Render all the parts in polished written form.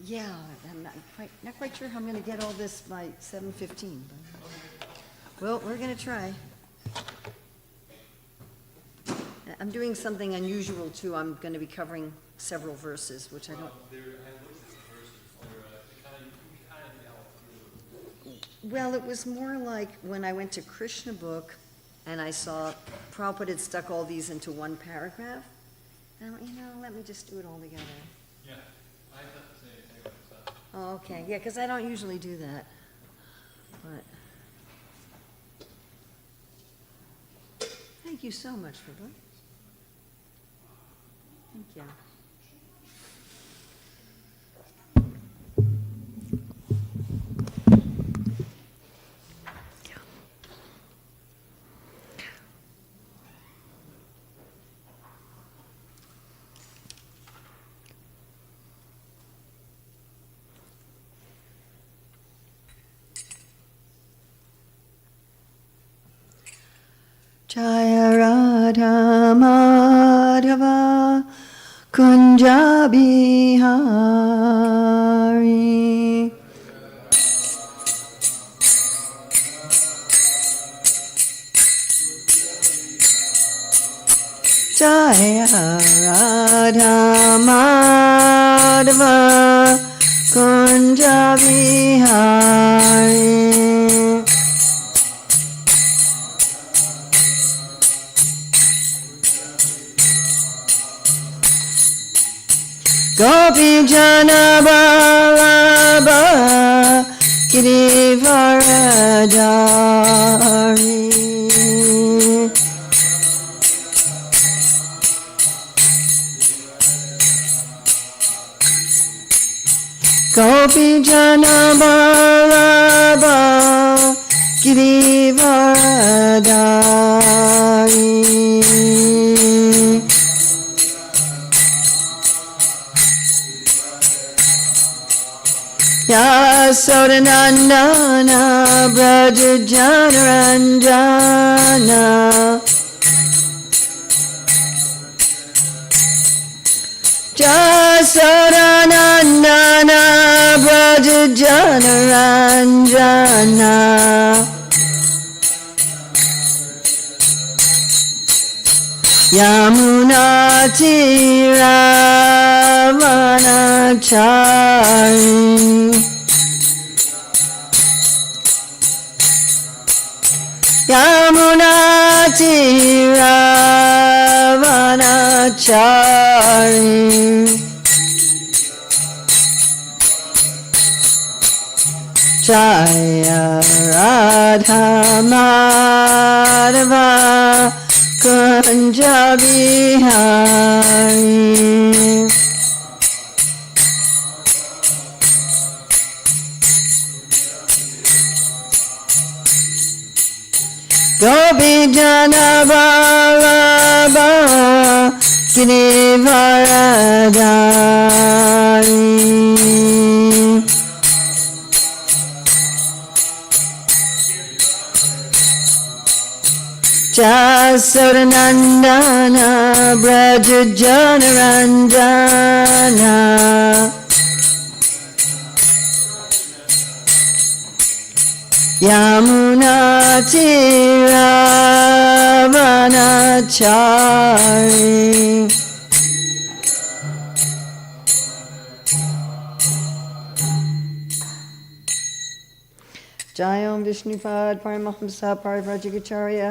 Yeah, I'm not quite sure how I'm going to get all this by 7:15. Well, we're going to try. I'm doing something unusual too. I'm going to be covering several verses, which I don't. Well, it was more like when I went to Krishna book and I saw Prabhupada had stuck all these into one paragraph. And I went, let me just do it all together. Yeah, I thought the same thing myself. Oh, okay. Yeah, because I don't usually do that. But thank you so much, Prabhupada. Thank you. Jaya Radha Madhava Kunja Bihari Jaya Radha Madhava Kunja Bihari Gopi Jana Vallabha Girivaradhari Gopi Jana Vallabha Girivaradhari Yasodanandana Braja Janaranjana Yasodanandana Braja Janaranjana Yamuna Tiravanachari Yamuna Tiravanachari Jaya Radha Madhava Kunja Bihari Gopi Jana Vallabha Girivaradhari Jasodanandana Braja Janaranjana Yamuna Tiravanachari Jayam Vishnupad Paramahamsa Parivrajagacharya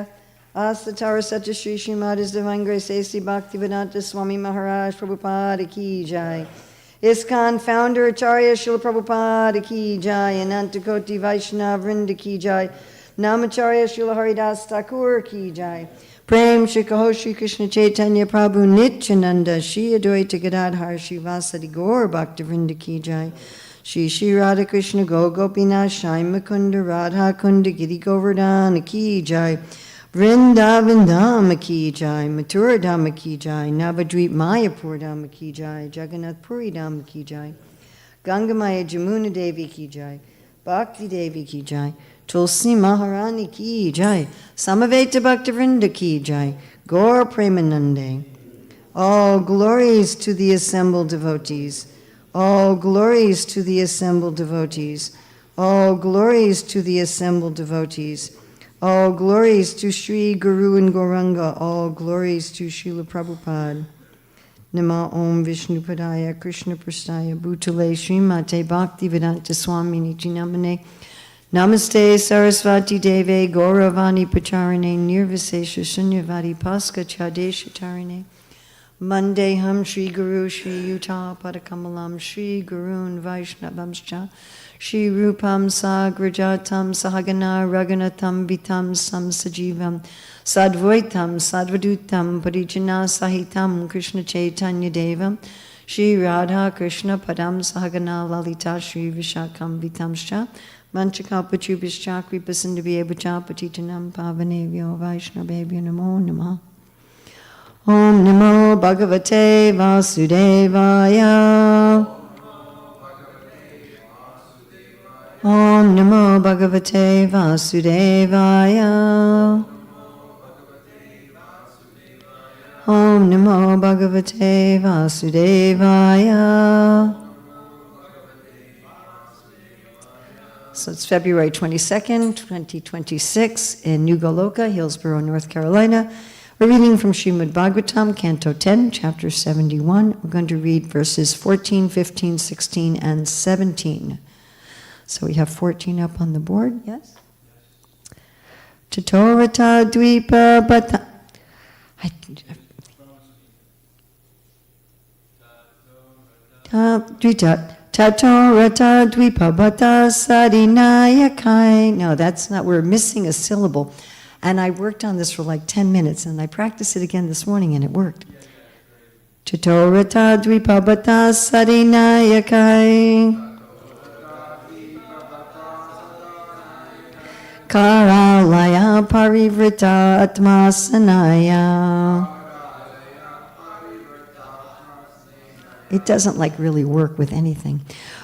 Asatara Satya Shri Srimad His Divine Grace A.C. Bhaktivedanta Swami Maharaj Prabhupada Ki Jai ISKCON founder Acharya Srila Prabhupada Ki Jai Anantakoti Vaishnava Vrinda Ki Jai Namacharya Srila Haridas Thakur Ki Jai Prem Shri Kaho Shri Krishna Chaitanya Prabhu Nityananda Shri Advaita Gadadhar Shri Vasadi Gaur Bhakta Vrinda Ki Jai Shri Shri Radha Krishna Go Gopinath Shai Mukunda Radha Kunda Giri Govardhana Ki Jai Vrindavan Dhama Ki Jai, Mathura Dhama Ki Jai, Navadvip Mayapur Dhama Ki Jai, Jagannath Puri Dhama Ki Jai, Gangamaya Jamuna Devi Ki Jai, Bhakti Devi Ki Jai, Tulsi Maharani Ki Jai, Samaveta Bhakta Vrinda Ki Jai, Gaur Premanande. All glories to the assembled devotees. All glories to the assembled devotees. All glories to the assembled devotees. All glories to Sri Guru and Gauranga. All glories to Srila Prabhupada. Nama Om Vishnupadaya Krishna Prastaya Bhutale Srimate Bhaktivedanta Swamini Namane. Namaste Sarasvati Deve Gauravani Pacharane Nirvasesha Shunyavadi Paska Chadeshatarane. Mandeham Shri Guru Shri Yuta Padakamalam Shri Gurun Vaishnavamscha Shri Rupam Sagrajatam Sahagana Raghunatham Vitam Samsajivam Sadvaitam Sadvadutam Parijana Sahitam Krishna Chaitanya Devam Shri Radha Krishna Padam Sahagana Lalita Shri Vishakam Vitamscha Manchakapachubhischa Kripasindhavyevacha Patitanam Pavanevyo Vaishnavebhyo Namo Namah. Om Namo Bhagavate Vasudevaya. Om Namo Bhagavate Vasudevaya. Om Namo Bhagavate Vasudevaya. So it's February 22nd, 2026 in New Goloka, Hillsborough, North Carolina. We're reading from Srimad Bhagavatam, Canto 10, Chapter 71. We're going to read verses 14, 15, 16, and 17. So we have 14 up on the board, yes? Tatorata Dvipa Bata. Tatorata Dvipa Bata Sadinayakai. No, that's not, we're missing a syllable. And I worked on this for like 10 minutes, and I practiced it again this morning, and it worked. Chatorata dvipabata sarinayakai. Karalaya parivrita atmasanaya. It doesn't like really work with anything.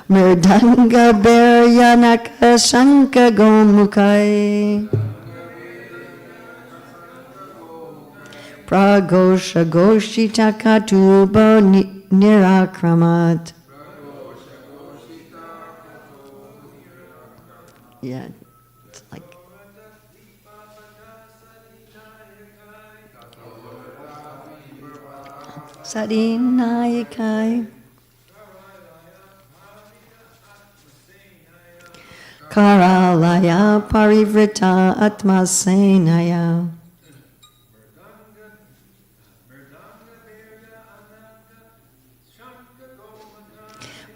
Mridanga beryanaka shanka gomukai. Pragosha goshita katubo nirakramat. Yeah, it's like. Sadinayakai. Karalaya parivrita atmasenaya.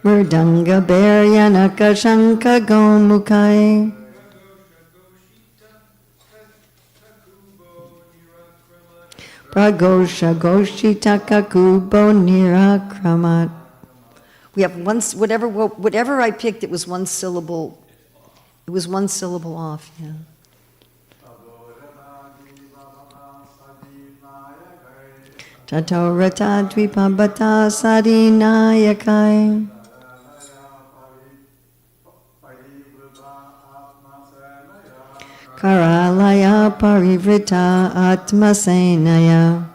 Mridanga beryanaka shanka gomukai. Pragosha goshita kakubo nirakramat. We have one, whatever I picked, it was one syllable. It was one syllable off, yeah. Tatorata dvipabata sadinayakai. Karalaya parivrita atmasenaya.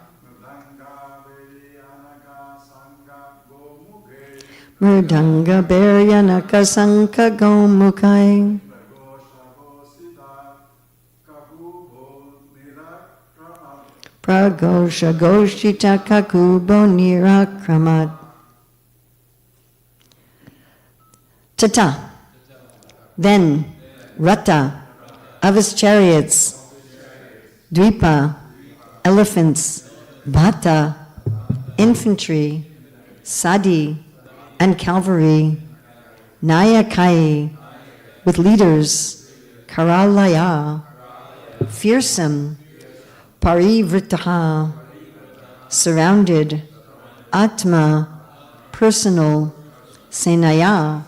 Mridanga beryanaka sanka gomukai. Pragosha goshita kakubo nirakramat. Tata. Then. Rata. Of his chariots. Dvipa. Elephants. Bhata. Infantry. Sadi. And cavalry. Nayakai. With leaders. Karalaya. Fearsome. Parivritaha, surrounded. Atma, personal. Senaya,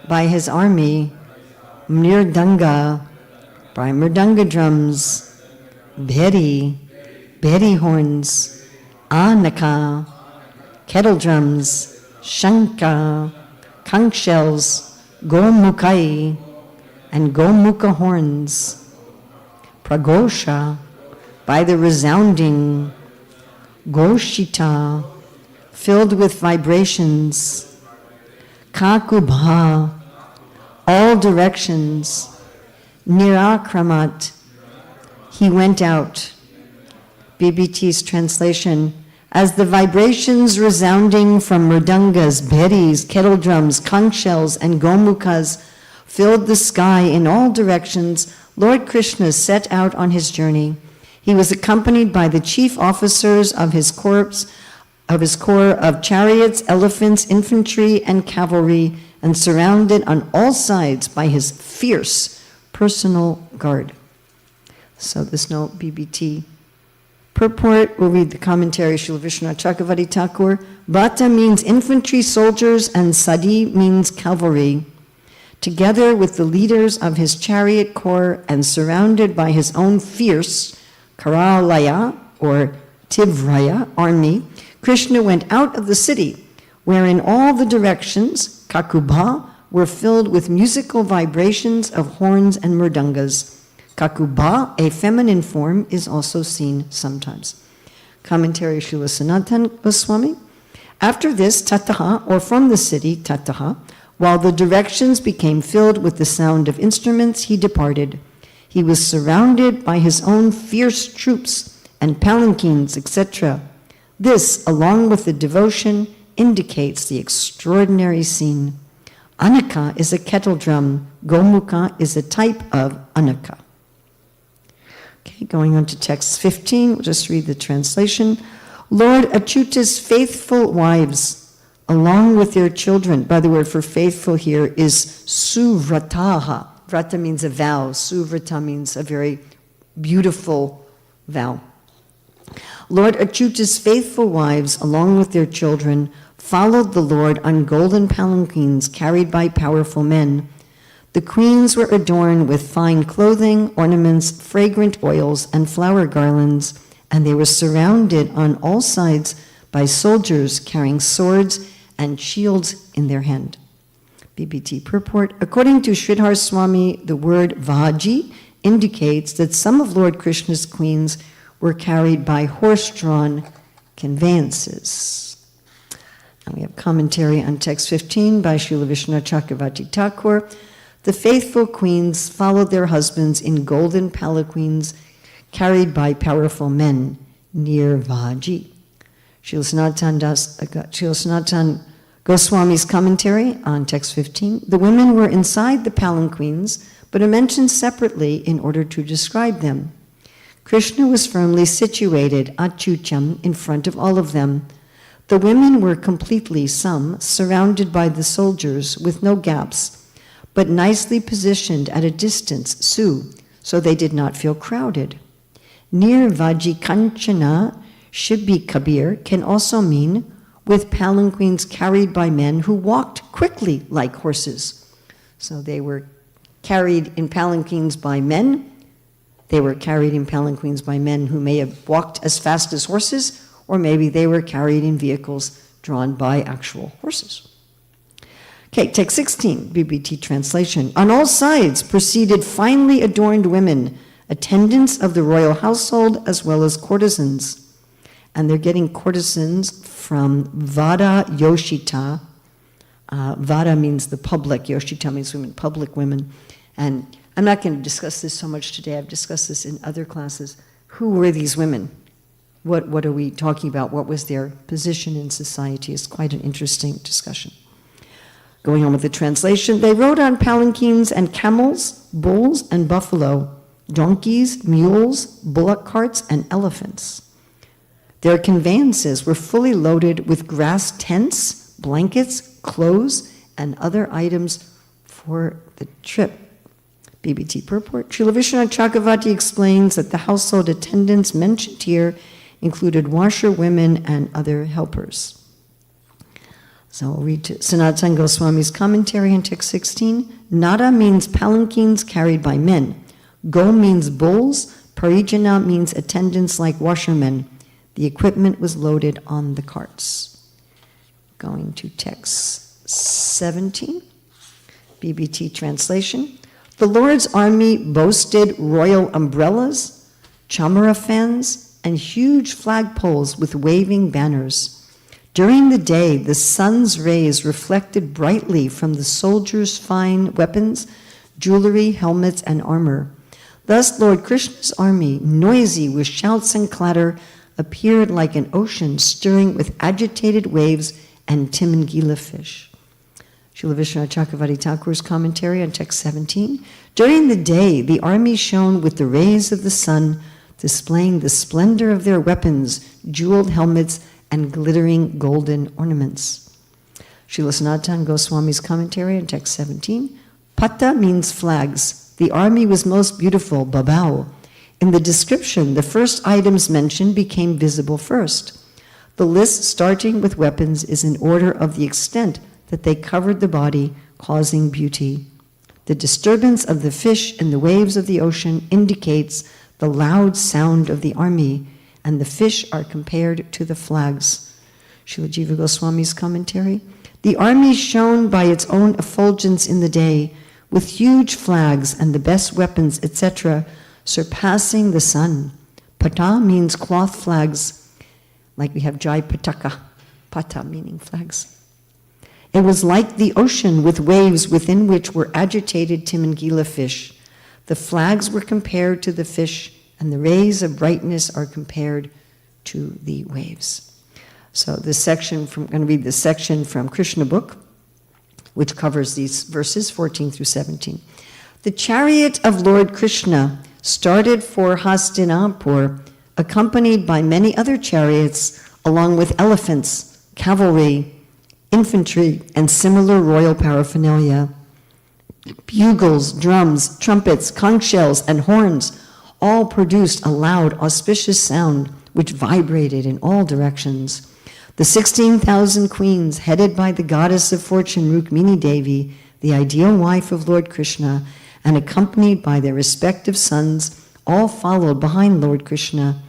by his army. Mrirdanga, by mridanga drums. Bheri, horns. Anaka, kettle drums. Shanka, conch shells. Gomukai, and Gomukha horns. Pragosha, by the resounding Goshita, filled with vibrations, Kakubha, all directions, Nirakramat, he went out. BBT's translation, as the vibrations resounding from mridangas, bheris, kettle drums, conch shells, and gomukas filled the sky in all directions, Lord Krishna set out on his journey. He was accompanied by the chief officers of his corps of chariots, elephants, infantry, and cavalry, and surrounded on all sides by his fierce personal guard. So there's no BBT. Purport, we'll read the commentary, Srila Vishwanath Chakravarti Thakur. Bhatta means infantry soldiers and Sadi means cavalry. Together with the leaders of his chariot corps and surrounded by his own fierce Karalaya or Tivraya army, Krishna went out of the city, where in all the directions, Kakubha, were filled with musical vibrations of horns and mridangas. Kakubha, a feminine form, is also seen sometimes. Commentary, Srila Sanatana Goswami. After this, Tataha, or from the city, Tataha, while the directions became filled with the sound of instruments, he departed. He was surrounded by his own fierce troops and palanquins, etc. This, along with the devotion, indicates the extraordinary scene. Anaka is a kettle drum. Gomukha is a type of anaka. Okay, going on to text 15, we'll just read the translation. Lord Achyuta's faithful wives, along with their children, by the word for faithful here is suvrataha. Vrata means a vow. Suvrata means a very beautiful vow. Lord Achyuta's faithful wives, along with their children, followed the Lord on golden palanquins carried by powerful men. The queens were adorned with fine clothing, ornaments, fragrant oils, and flower garlands, and they were surrounded on all sides by soldiers carrying swords and shields in their hand. BBT purport. According to Sridhar Swami, the word Vaji indicates that some of Lord Krishna's queens were carried by horse-drawn conveyances. And we have commentary on text 15 by Srila Vishwanath Chakravarti Thakur. The faithful queens followed their husbands in golden palanquins carried by powerful men near Vaji. Srila Sanatana Goswami's commentary on text 15. The women were inside the palanquins, but are mentioned separately in order to describe them. Krishna was firmly situated, Achyutam, in front of all of them. The women were completely, some, surrounded by the soldiers with no gaps, but nicely positioned at a distance, so they did not feel crowded. Near Vajikanchana, Shibbi Kabir can also mean with palanquins carried by men who walked quickly like horses. So they were carried in palanquins by men. They were carried in palanquins by men who may have walked as fast as horses, or maybe they were carried in vehicles drawn by actual horses. Okay, text 16, BBT translation. On all sides proceeded finely adorned women, attendants of the royal household as well as courtesans. And they're getting courtesans from Vada Yoshita. Vada means the public, Yoshita means women, public women. And I'm not going to discuss this so much today, I've discussed this in other classes. Who were these women? What are we talking about? What was their position in society? It's quite an interesting discussion. Going on with the translation, they rode on palanquins and camels, bulls and buffalo, donkeys, mules, bullock carts, and elephants. Their conveyances were fully loaded with grass tents, blankets, clothes, and other items for the trip. BBT purport. Srila Vishwanath Chakravarti explains that the household attendants mentioned here included washerwomen and other helpers. So I'll read Sanatana Goswami's commentary on text 16. Nada means palanquins carried by men. Go means bulls. Parijana means attendants like washermen. The equipment was loaded on the carts. Going to text 17, BBT translation. The Lord's army boasted royal umbrellas, chamara fans, and huge flagpoles with waving banners. During the day, the sun's rays reflected brightly from the soldiers' fine weapons, jewelry, helmets, and armor. Thus, Lord Krishna's army, noisy with shouts and clatter, appeared like an ocean stirring with agitated waves and Timangila fish. Srila Vishwanath Chakravarti Thakur's commentary on text 17. During the day, the army shone with the rays of the sun, displaying the splendor of their weapons, jeweled helmets, and glittering golden ornaments. Srila Sanatana Goswami's commentary on text 17. Pata means flags. The army was most beautiful, babao. In the description, the first items mentioned became visible first. The list starting with weapons is in order of the extent that they covered the body, causing beauty. The disturbance of the fish in the waves of the ocean indicates the loud sound of the army, and the fish are compared to the flags. Srila Jiva Goswami's commentary. The army shone by its own effulgence in the day, with huge flags and the best weapons, etc., surpassing the sun. Pata means cloth flags, like we have Jai Pataka, Pata meaning flags. It was like the ocean with waves within which were agitated Timangila fish. The flags were compared to the fish, and the rays of brightness are compared to the waves. So this section, I'm going to read this section from Krishna book, which covers these verses 14 through 17. The chariot of Lord Krishna started for Hastinapur, accompanied by many other chariots, along with elephants, cavalry, infantry, and similar royal paraphernalia. Bugles, drums, trumpets, conch shells, and horns all produced a loud, auspicious sound which vibrated in all directions. The 16,000 queens, headed by the goddess of fortune, Rukmini Devi, the ideal wife of Lord Krishna, and accompanied by their respective sons, all followed behind Lord Krishna.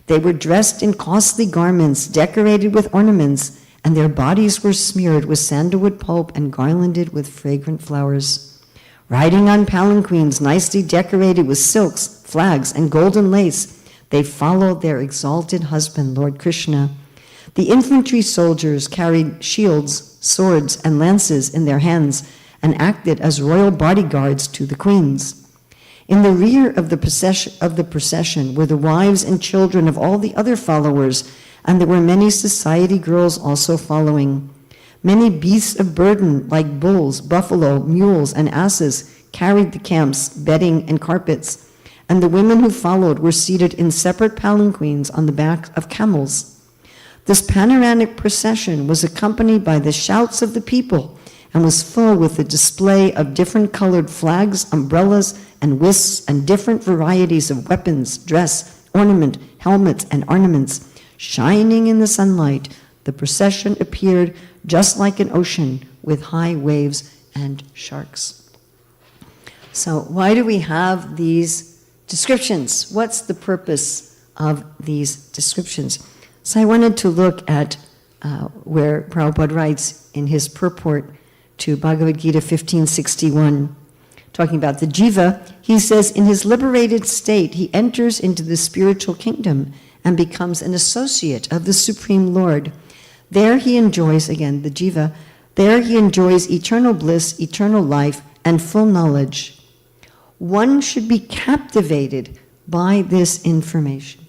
They were dressed in costly garments, decorated with ornaments, and their bodies were smeared with sandalwood pulp and garlanded with fragrant flowers. Riding on palanquins nicely decorated with silks, flags, and golden lace, they followed their exalted husband, Lord Krishna. The infantry soldiers carried shields, swords, and lances in their hands and acted as royal bodyguards to the queens. In the rear of the procession were the wives and children of all the other followers, and there were many society girls also following. Many beasts of burden, like bulls, buffalo, mules, and asses, carried the camps, bedding, and carpets, and the women who followed were seated in separate palanquins on the back of camels. This panoramic procession was accompanied by the shouts of the people and was full with the display of different colored flags, umbrellas, and whisks, and different varieties of weapons, dress, ornament, helmets, and ornaments. Shining in the sunlight, the procession appeared just like an ocean with high waves and sharks. So why do we have these descriptions? What's the purpose of these descriptions? So I wanted to look at where Prabhupada writes in his purport to Bhagavad Gita 1561, talking about the jiva. He says, in his liberated state, he enters into the spiritual kingdom and becomes an associate of the Supreme Lord. There he enjoys, again, the jiva, there he enjoys eternal bliss, eternal life, and full knowledge. One should be captivated by this information.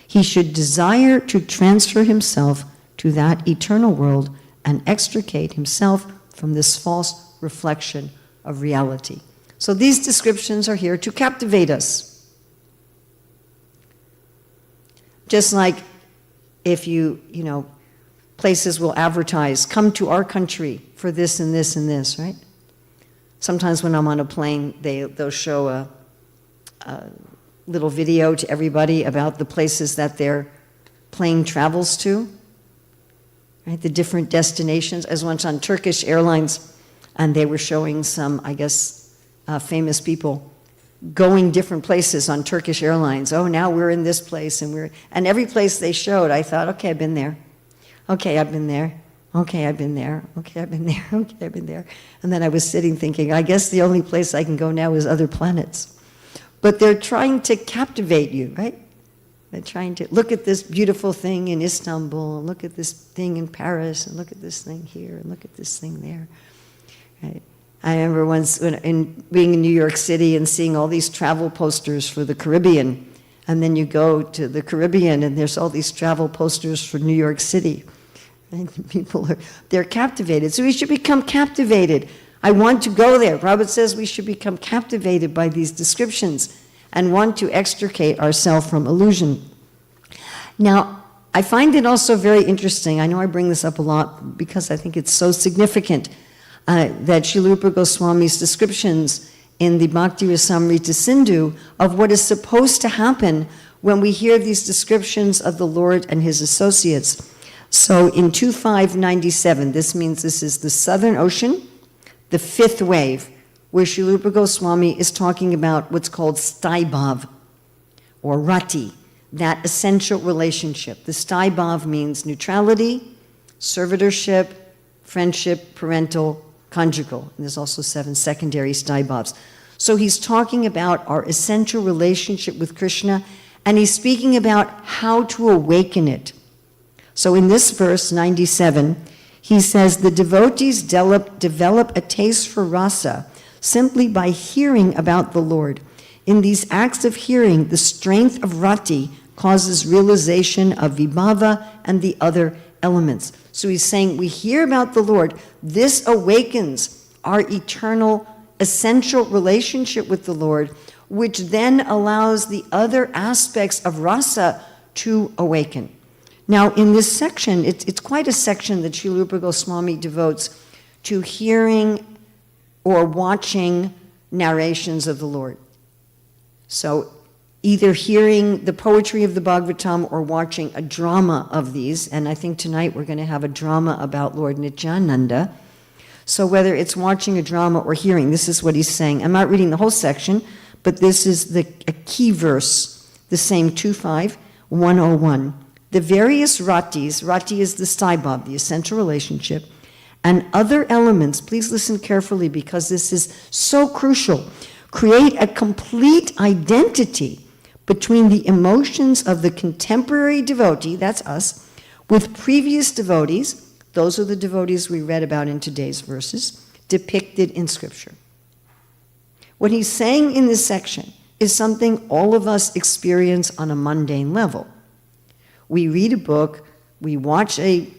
He should desire to transfer himself to that eternal world and extricate himself from this false reflection of reality. So these descriptions are here to captivate us. Just like if you places will advertise, come to our country for this and this and this, right? Sometimes when I'm on a plane, they'll show a little video to everybody about the places that their plane travels to, right? The different destinations. I was once on Turkish Airlines, and they were showing some, I guess, famous people going different places on Turkish Airlines. Oh, now we're in this place, and every place they showed, I thought, okay, I've been there. Okay, I've been there. Okay, I've been there. Okay, I've been there. Okay, I've been there. And then I was sitting thinking, I guess the only place I can go now is other planets. But they're trying to captivate you, right? They're trying to look at this beautiful thing in Istanbul, and look at this thing in Paris, and look at this thing here, and look at this thing there. Right? I remember once being in New York City and seeing all these travel posters for the Caribbean, and then you go to the Caribbean and there's all these travel posters for New York City. And they're captivated. So we should become captivated. I want to go there. Robert says we should become captivated by these descriptions and want to extricate ourselves from illusion. Now, I find it also very interesting. I know I bring this up a lot because I think it's so significant that Srila Rupa Goswami's descriptions in the Bhakti Rasamrita Sindhu of what is supposed to happen when we hear these descriptions of the Lord and his associates. So in 2597, this means this is the Southern Ocean, the fifth wave, where Srila Rupa Goswami is talking about what's called Staibhav, or Rati, that essential relationship. The Staibhav means neutrality, servitorship, friendship, parental, conjugal. And there's also 7 secondary Staibhavs. So he's talking about our essential relationship with Krishna, and he's speaking about how to awaken it. So in this verse, 97, he says, the devotees develop a taste for rasa simply by hearing about the Lord. In these acts of hearing, the strength of rati causes realization of vibhava and the other elements. So he's saying, we hear about the Lord. This awakens our eternal, essential relationship with the Lord, which then allows the other aspects of rasa to awaken. Now, in this section, it's quite a section that Srila Rupa Goswami devotes to hearing or watching narrations of the Lord. So either hearing the poetry of the Bhagavatam or watching a drama of these, and I think tonight we're going to have a drama about Lord Nityananda. So whether it's watching a drama or hearing, this is what he's saying. I'm not reading the whole section, but this is a key verse, the same 2.5.101. The various ratis, rati is the staibhav, the essential relationship, and other elements, please listen carefully because this is so crucial, create a complete identity between the emotions of the contemporary devotee, that's us, with previous devotees, those are the devotees we read about in today's verses, depicted in Scripture. What he's saying in this section is something all of us experience on a mundane level. We read a book, we watch a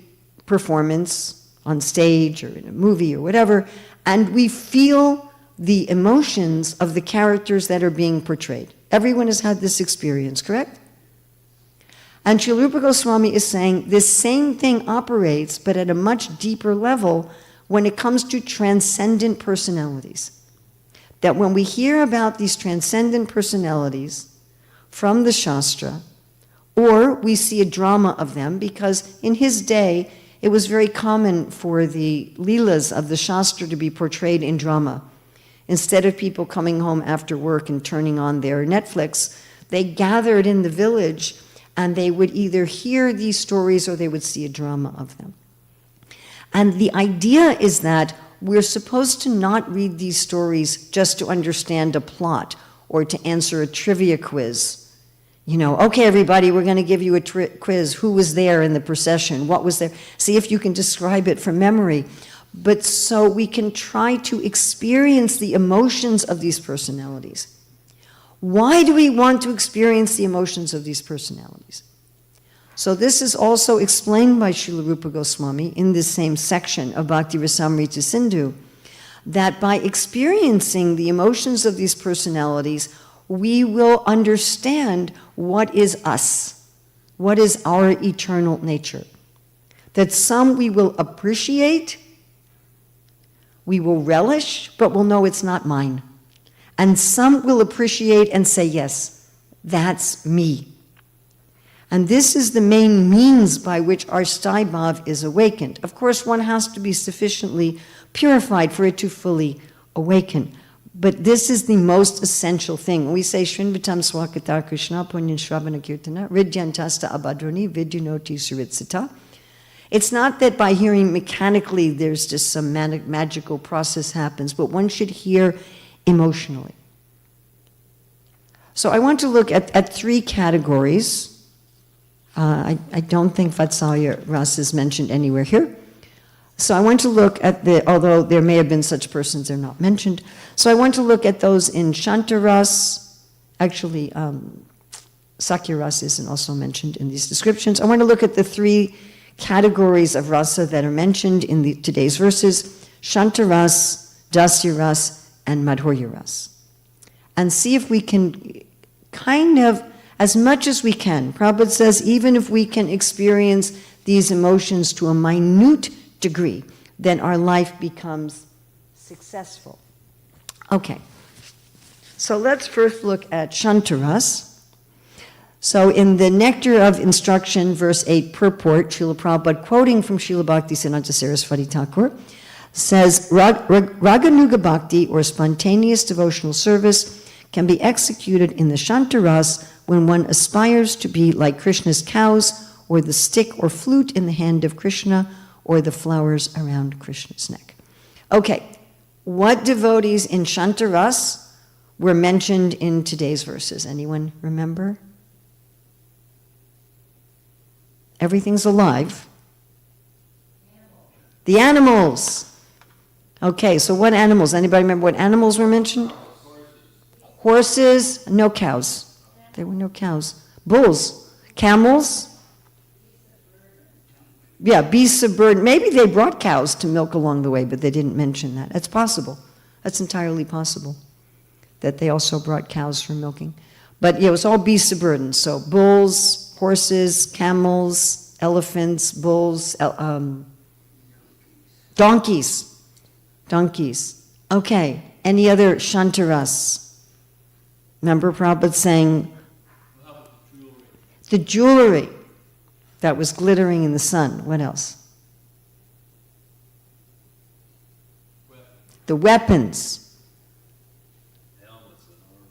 performance on stage or in a movie or whatever, and we feel the emotions of the characters that are being portrayed. Everyone has had this experience, correct? And Srila Rupa Goswami is saying this same thing operates, but at a much deeper level when it comes to transcendent personalities. That when we hear about these transcendent personalities from the Shastra, or we see a drama of them, because in his day, it was very common for the Leelas of the Shastra to be portrayed in drama. Instead of people coming home after work and turning on their Netflix, they gathered in the village and they would either hear these stories or they would see a drama of them. And the idea is that we're supposed to not read these stories just to understand a plot or to answer a trivia quiz. You know, okay, everybody, we're going to give you a quiz. Who was there in the procession? What was there? See if you can describe it from memory. But so we can try to experience the emotions of these personalities. Why do we want to experience the emotions of these personalities? So this is also explained by Srila Rupa Goswami in this same section of Bhakti Rasamrita Sindhu, that by experiencing the emotions of these personalities, we will understand what is us, what is our eternal nature. That some we will appreciate, we will relish, but we'll know it's not mine. And some will appreciate and say, yes, that's me. And this is the main means by which our Staibhav is awakened. Of course, one has to be sufficiently purified for it to fully awaken. But this is the most essential thing. When we say, Shrinvatam Swakata Krishna Punyan Shravana Kirtana, Ridyantasta Abhadrani Vidyunoti Suritsita. It's not that by hearing mechanically there's just some magical process happens, but one should hear emotionally. So I want to look at 3 categories I don't think Vatsalya Ras is mentioned anywhere here. So I want to look at although there may have been such persons, they're not mentioned. So I want to look at those in Shantaras. Actually, Sakya Ras isn't also mentioned in these descriptions. I want to look at the three categories of rasa that are mentioned in today's verses: Shantaras, Dasya Ras, and Madhurya Ras. And see if we can kind of, as much as we can, Prabhupada says, even if we can experience these emotions to a minute degree, then our life becomes successful. Okay, so let's first look at Shantaras. So in the Nectar of Instruction, verse 8 purport, Srila Prabhupada, quoting from Srila Bhaktisiddhanta Saraswati Thakur, says, Raganuga Bhakti, or spontaneous devotional service, can be executed in the Shantaras when one aspires to be like Krishna's cows, or the stick or flute in the hand of Krishna, or the flowers around Krishna's neck. Okay, what devotees in Shantaras were mentioned in today's verses? Anyone remember? Everything's alive. The animals. Okay, so what animals? Anybody remember what animals were mentioned? Horses, no cows. There were no cows. Bulls, camels. Yeah, beasts of burden. Maybe they brought cows to milk along the way, but they didn't mention that. That's possible. That's entirely possible, that they also brought cows for milking. But yeah, it was all beasts of burden. So bulls, horses, camels, elephants, bulls, donkeys. Donkeys. Okay, any other Shantaras? Remember Prabhupada saying, the jewelry that was glittering in the sun. What else? The weapons.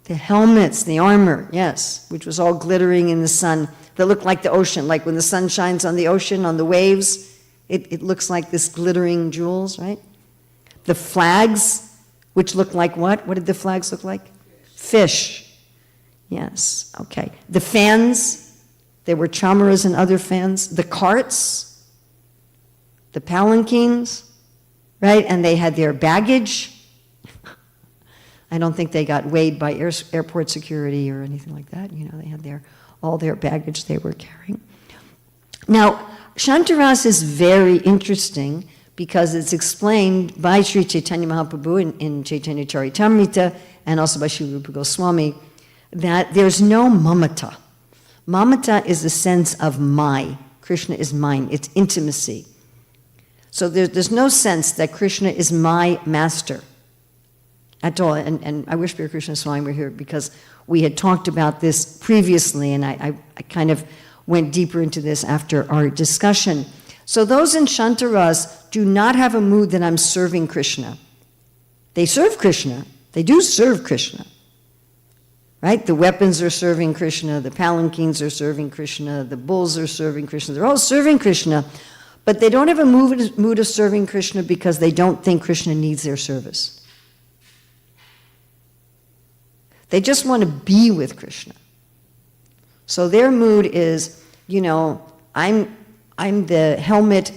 The helmets, the armor, yes, which was all glittering in the sun, that looked like the ocean, like when the sun shines on the ocean, on the waves, it looks like this glittering jewels, right? The flags, which looked like what? What did the flags look like? Fish. Yes, okay. The fans, there were chamaras and other fans. The carts, the palanquins, right? And they had their baggage. I don't think they got weighed by airport security or anything like that. You know, they had all their baggage they were carrying. Now, Shantaras is very interesting because it's explained by Sri Chaitanya Mahaprabhu in Chaitanya Charitamrita and also by Srila Rupa Goswami that there's no mamata. Mamata is the sense of my. Krishna is mine. It's intimacy. So there's no sense that Krishna is my master at all. And I wish Sri Krishna Swami were here because we had talked about this previously, and I kind of went deeper into this after our discussion. So those in Shantaras do not have a mood that I'm serving Krishna. They serve Krishna. They do serve Krishna. Right? The weapons are serving Krishna, the palanquins are serving Krishna, the bulls are serving Krishna. They're all serving Krishna, but they don't have a mood of serving Krishna because they don't think Krishna needs their service. They just want to be with Krishna. So their mood is, you know, I'm the helmet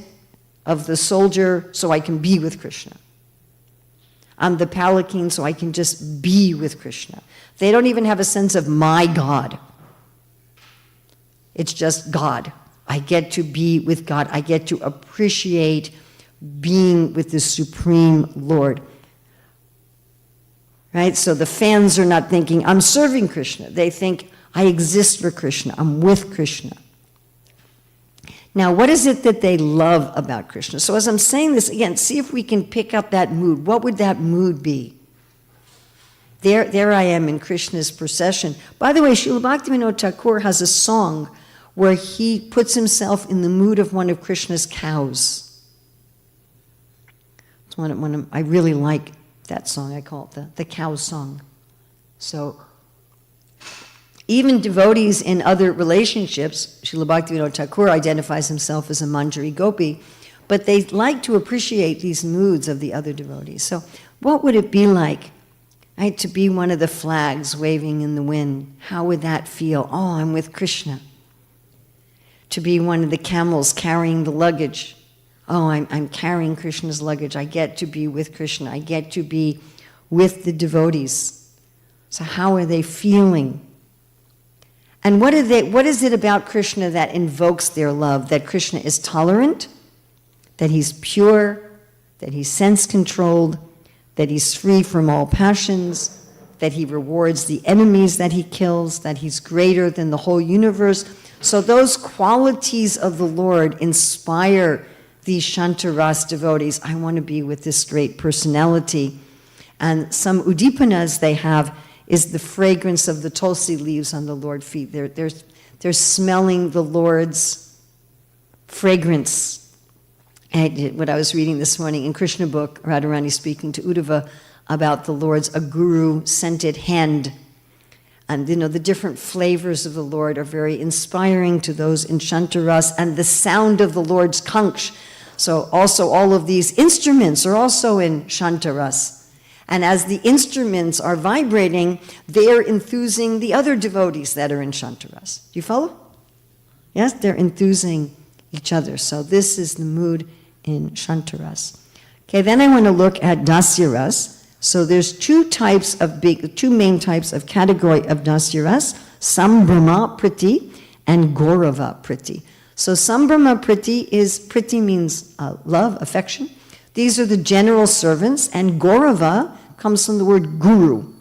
of the soldier so I can be with Krishna. I'm the palanquin so I can just be with Krishna. They don't even have a sense of my God. It's just God. I get to be with God. I get to appreciate being with the Supreme Lord. Right? So the fans are not thinking, I'm serving Krishna. They think, I exist for Krishna. I'm with Krishna. Now, what is it that they love about Krishna? So as I'm saying this, again, see if we can pick up that mood. What would that mood be? There I am in Krishna's procession. By the way, Srila Bhaktivinoda Thakur has a song where he puts himself in the mood of one of Krishna's cows. It's I really like that song. I call it the cow song. So even devotees in other relationships, Srila Bhaktivinoda Thakur identifies himself as a Manjari Gopi, but they like to appreciate these moods of the other devotees. So what would it be like? Right, to be one of the flags waving in the wind? How would that feel? Oh, I'm with Krishna. to be one of the camels carrying the luggage. Oh, I'm carrying Krishna's luggage. I get to be with Krishna. I get to be with the devotees. So how are they feeling? And what is it about Krishna that invokes their love? That Krishna is tolerant, that he's pure, that he's sense-controlled, that he's free from all passions, that he rewards the enemies that he kills, that he's greater than the whole universe. So those qualities of the Lord inspire these Shantaras devotees. I want to be with this great personality. And some udipanas they have is the fragrance of the tulsi leaves on the Lord's feet. They're smelling the Lord's fragrance. What I was reading this morning in Krishna book, Radharani speaking to Uddhava about the Lord's aguru scented hand. And the different flavors of the Lord are very inspiring to those in Shantaras, and the sound of the Lord's kanksh. So also all of these instruments are also in Shantaras. And as the instruments are vibrating, they're enthusing the other devotees that are in Shantaras. Do you follow? Yes, they're enthusing each other. So this is the mood in Shantaras. Okay, then I want to look at Dasyaras. So there's two main types of category of Dasyaras, Sambrahma Priti and Gaurava Priti. So Sambrahma Priti means love, affection. These are the general servants, and Gaurava comes from the word guru.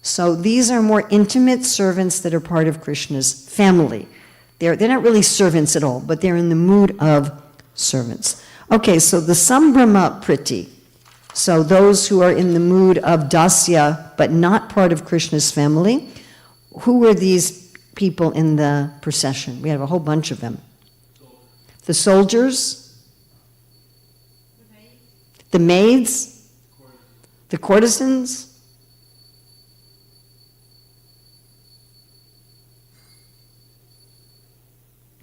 So these are more intimate servants that are part of Krishna's family. They're not really servants at all, but they're in the mood of servants. Okay, so the Sambrahma Priti, so those who are in the mood of Dasya, but not part of Krishna's family, who were these people in the procession? We have a whole bunch of them. The soldiers, the maids, the courtesans,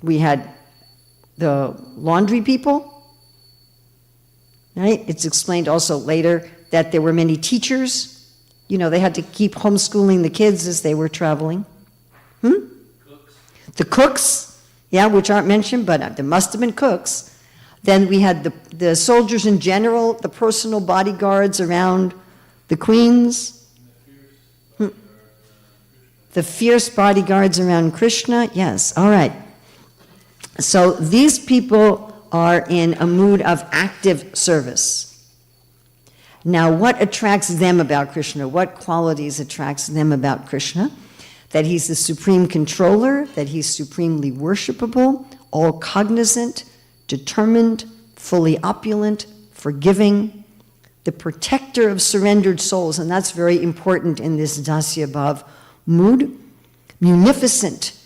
we had the laundry people, right? It's explained also later that there were many teachers. They had to keep homeschooling the kids as they were traveling. Cooks. The cooks, which aren't mentioned, but there must have been cooks. Then we had the soldiers in general, the personal bodyguards around the queens. The fierce bodyguards around Krishna. Yes, all right. So these people are in a mood of active service. Now, what attracts them about Krishna? What qualities attracts them about Krishna? That he's the supreme controller, that he's supremely worshipable, all cognizant, determined, fully opulent, forgiving, the protector of surrendered souls, and that's very important in this Dasya Bhav mood, munificent,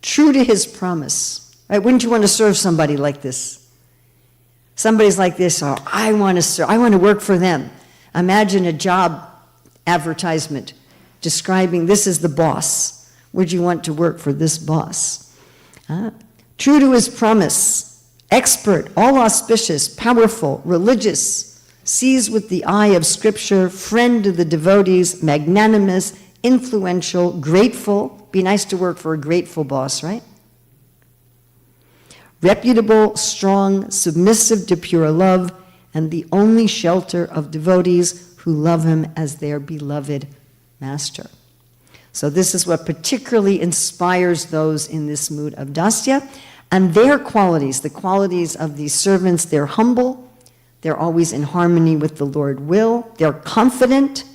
true to his promise. Right? Wouldn't you want to serve somebody like this? Somebody's like this, oh, I want to work for them. Imagine a job advertisement describing this is the boss. Would you want to work for this boss? True to his promise, expert, all auspicious, powerful, religious, sees with the eye of Scripture, friend to the devotees, magnanimous, influential, grateful. Be nice to work for a grateful boss, right? Reputable, strong, submissive to pure love, and the only shelter of devotees who love him as their beloved master. So this is what particularly inspires those in this mood of Dasya. And their qualities, the qualities of these servants, they're humble, they're always in harmony with the Lord will, they're confident.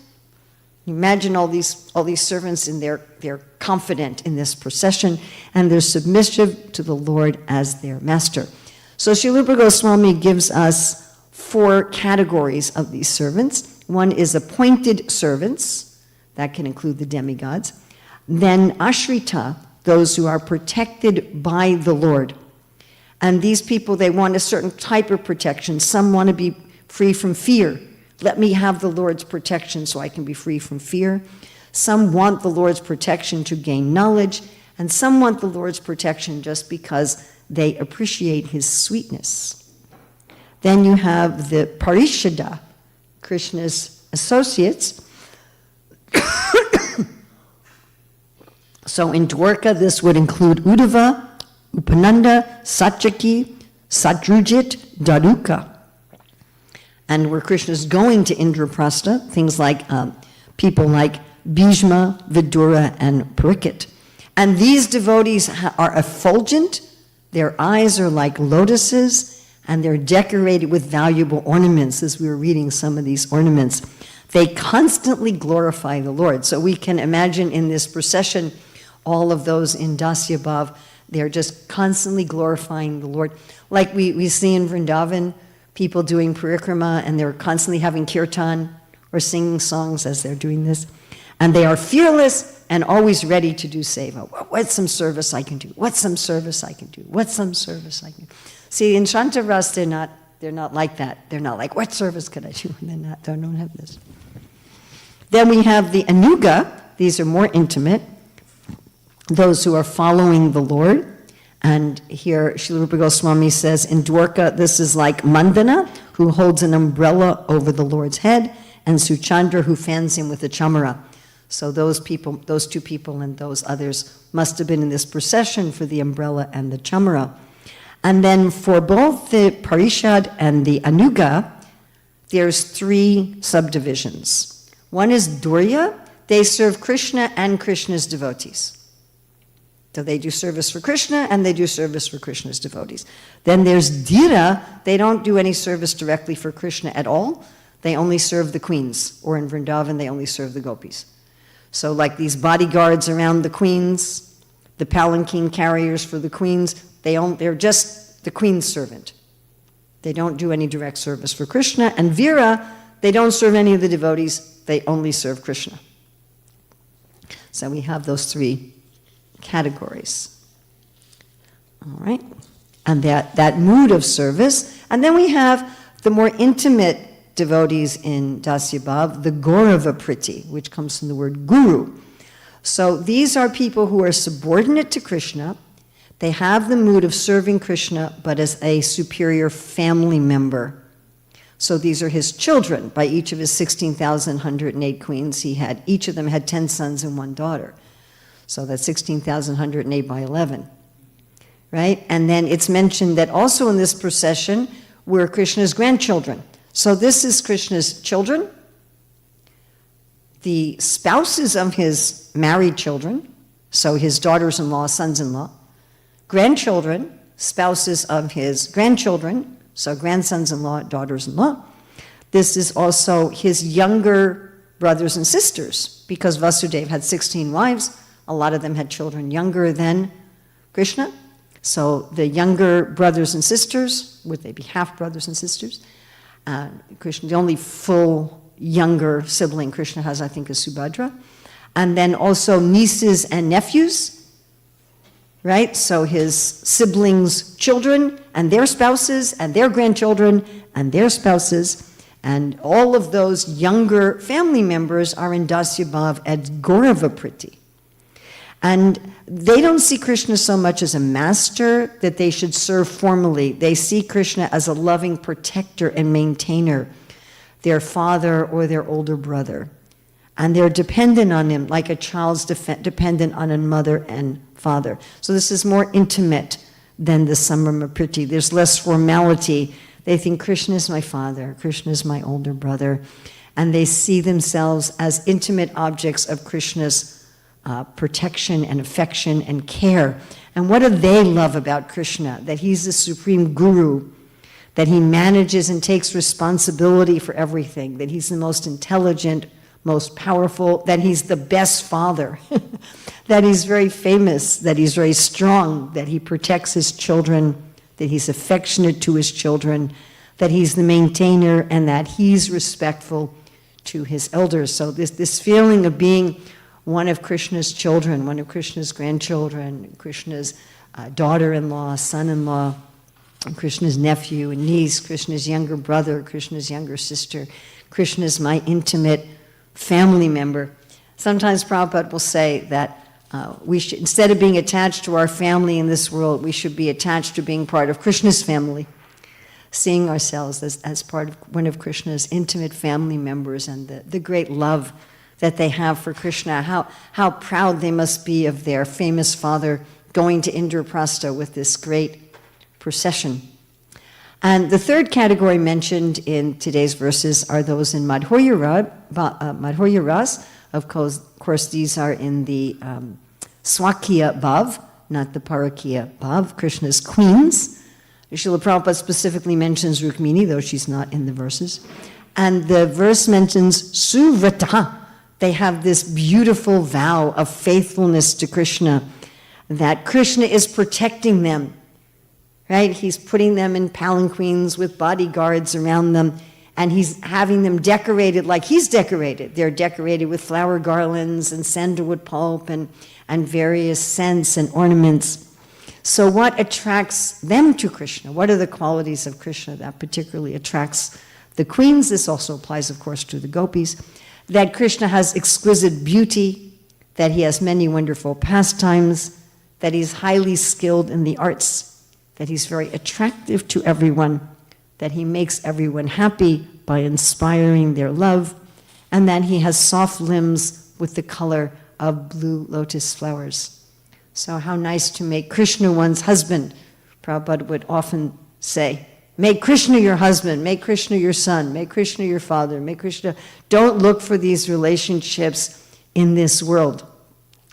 Imagine all these servants, and they're confident in this procession, and they're submissive to the Lord as their master. So Srila Rupa Goswami gives us 4 categories of these servants. One is appointed servants, that can include the demigods. Then ashrita, those who are protected by the Lord. And these people, they want a certain type of protection. Some want to be free from fear. Let me have the Lord's protection so I can be free from fear. Some want the Lord's protection to gain knowledge, and some want the Lord's protection just because they appreciate his sweetness. Then you have the Parishada, Krishna's associates. So in Dwarka, this would include Uddhava, Upananda, Satyaki, Satrujit, Daruka. And where Krishna is going to Indraprastha, things like people like Bhishma, Vidura, and Parikshit. And these devotees are effulgent, their eyes are like lotuses, and they're decorated with valuable ornaments, as we were reading some of these ornaments. They constantly glorify the Lord. So we can imagine in this procession, all of those in Dasya Bhav, they're just constantly glorifying the Lord. Like we see in Vrindavan, people doing parikrama, and they're constantly having kirtan or singing songs as they're doing this. And they are fearless and always ready to do seva. What's some service I can do? What's some service I can do? What's some service I can do? See, in Shantaras, they're not like that. They're not like, what service could I do? And they don't have this. Then we have the Anuga. These are more intimate. Those who are following the Lord. And here, Srila Rupa Goswami says, in Dwarka, this is like Mandana, who holds an umbrella over the Lord's head, and Suchandra, who fans him with a chamara. So those two people and those others must have been in this procession for the umbrella and the chamara. And then for both the Parishad and the Anuga, there's 3 subdivisions. One is Durya. They serve Krishna and Krishna's devotees. So they do service for Krishna and they do service for Krishna's devotees. Then there's Dhira. They don't do any service directly for Krishna at all. They only serve the queens, or in Vrindavan, they only serve the gopis. So like these bodyguards around the queens, the palanquin carriers for the queens, they're just the queen's servant. They don't do any direct service for Krishna. And Vira, they don't serve any of the devotees, they only serve Krishna. So we have those 3 categories. All right. And that mood of service. And then we have the more intimate devotees in Dasya Bhav, the Gaurava Priti, which comes from the word guru. So these are people who are subordinate to Krishna. They have the mood of serving Krishna, but as a superior family member. So these are his children. By each of his 16,108 queens, each of them had 10 sons and 1 daughter. So that's 16,108 by 11, right? And then it's mentioned that also in this procession were Krishna's grandchildren. So this is Krishna's children, the spouses of his married children, so his daughters-in-law, sons-in-law, grandchildren, spouses of his grandchildren, so grandsons-in-law, daughters-in-law. This is also his younger brothers and sisters, because Vasudeva had 16 wives. A lot of them had children younger than Krishna. So the younger brothers and sisters, would they be half brothers and sisters? Krishna, the only full younger sibling Krishna has, I think, is Subhadra. And then also nieces and nephews, right? So his siblings' children and their spouses and their grandchildren and their spouses. And all of those younger family members are in Dasya Bhav as Gaurava Priti. And they don't see Krishna so much as a master that they should serve formally. They see Krishna as a loving protector and maintainer, their father or their older brother. And they're dependent on him like a child's dependent on a mother and father. So this is more intimate than the Samrama Priti. There's less formality. They think Krishna is my father, Krishna is my older brother. And they see themselves as intimate objects of Krishna's protection and affection and care. And what do they love about Krishna? That he's the supreme guru, that he manages and takes responsibility for everything, that he's the most intelligent, most powerful, that he's the best father, that he's very famous, that he's very strong, that he protects his children, that he's affectionate to his children, that he's the maintainer, and that he's respectful to his elders. So this feeling of being one of Krishna's children, one of Krishna's grandchildren, Krishna's daughter-in-law, son-in-law, Krishna's nephew and niece, Krishna's younger brother, Krishna's younger sister, Krishna's my intimate family member. Sometimes Prabhupada will say that we should, instead of being attached to our family in this world, we should be attached to being part of Krishna's family, seeing ourselves as part of one of Krishna's intimate family members, and the great love that they have for Krishna, how proud they must be of their famous father, going to Indraprastha with this great procession. And the third category mentioned in today's verses are those in Madhurya Ras. Of course, these are in the Swakiya Bhav, not the Parakiya Bhav, Krishna's queens. Srila Prabhupada specifically mentions Rukmini, though she's not in the verses. And the verse mentions Suvrata. They have this beautiful vow of faithfulness to Krishna, that Krishna is protecting them, right? He's putting them in palanquins with bodyguards around them, and he's having them decorated like he's decorated. They're decorated with flower garlands and sandalwood pulp and various scents and ornaments. So what attracts them to Krishna? What are the qualities of Krishna that particularly attracts the queens? This also applies, of course, to the gopis. That Krishna has exquisite beauty, that he has many wonderful pastimes, that he's highly skilled in the arts, that he's very attractive to everyone, that he makes everyone happy by inspiring their love, and that he has soft limbs with the color of blue lotus flowers. So how nice to make Krishna one's husband. Prabhupada would often say, make Krishna your husband, make Krishna your son, make Krishna your father, make Krishna. Don't look for these relationships in this world.